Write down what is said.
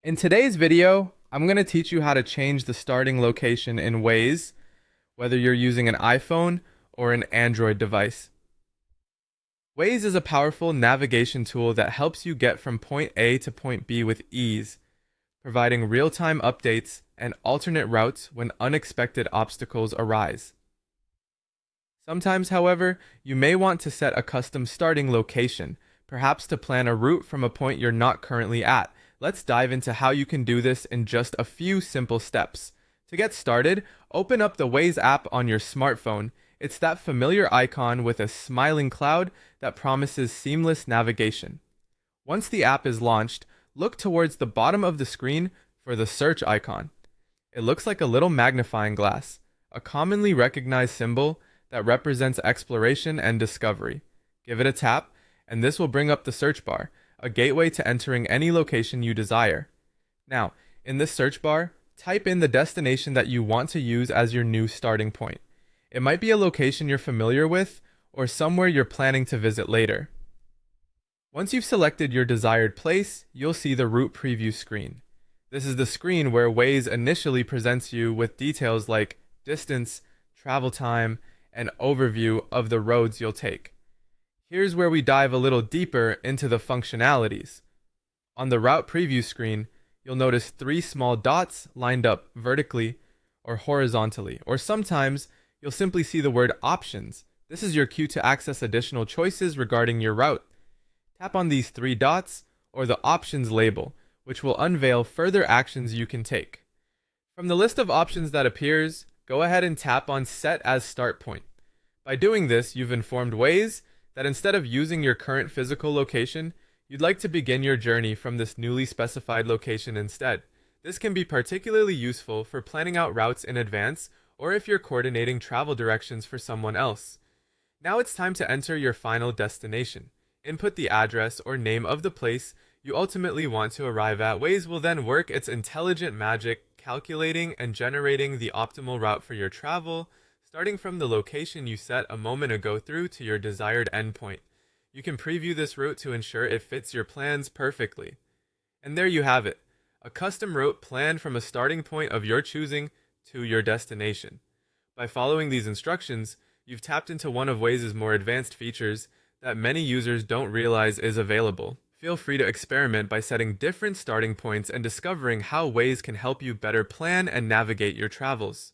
In today's video, I'm going to teach you how to change the starting location in Waze, whether you're using an iPhone or an Android device. Waze is a powerful navigation tool that helps you get from point A to point B with ease, providing real-time updates and alternate routes when unexpected obstacles arise. Sometimes, however, you may want to set a custom starting location, perhaps to plan a route from a point you're not currently at. Let's dive into how you can do this in just a few simple steps. To get started, open up the Waze app on your smartphone. It's that familiar icon with a smiling cloud that promises seamless navigation. Once the app is launched, look towards the bottom of the screen for the search icon. It looks like a little magnifying glass, a commonly recognized symbol that represents exploration and discovery. Give it a tap, and this will bring up the search bar, a gateway to entering any location you desire. Now, in this search bar, type in the destination that you want to use as your new starting point. It might be a location you're familiar with, or somewhere you're planning to visit later. Once you've selected your desired place, you'll see the route preview screen. This is the screen where Waze initially presents you with details like distance, travel time, and overview of the roads you'll take. Here's where we dive a little deeper into the functionalities. On the route preview screen, you'll notice three small dots lined up vertically or horizontally, or sometimes you'll simply see the word options. This is your cue to access additional choices regarding your route. Tap on these three dots or the options label, which will unveil further actions you can take. From the list of options that appears, go ahead and tap on Set as Start Point. By doing this, you've informed Waze that instead of using your current physical location, you'd like to begin your journey from this newly specified location instead. This can be particularly useful for planning out routes in advance or if you're coordinating travel directions for someone else. Now it's time to enter your final destination. Input the address or name of the place you ultimately want to arrive at. Waze will then work its intelligent magic, calculating and generating the optimal route for your travel, starting from the location you set a moment ago through to your desired endpoint. You can preview this route to ensure it fits your plans perfectly. And there you have it, a custom route planned from a starting point of your choosing to your destination. By following these instructions, you've tapped into one of Waze's more advanced features that many users don't realize is available. Feel free to experiment by setting different starting points and discovering how Waze can help you better plan and navigate your travels.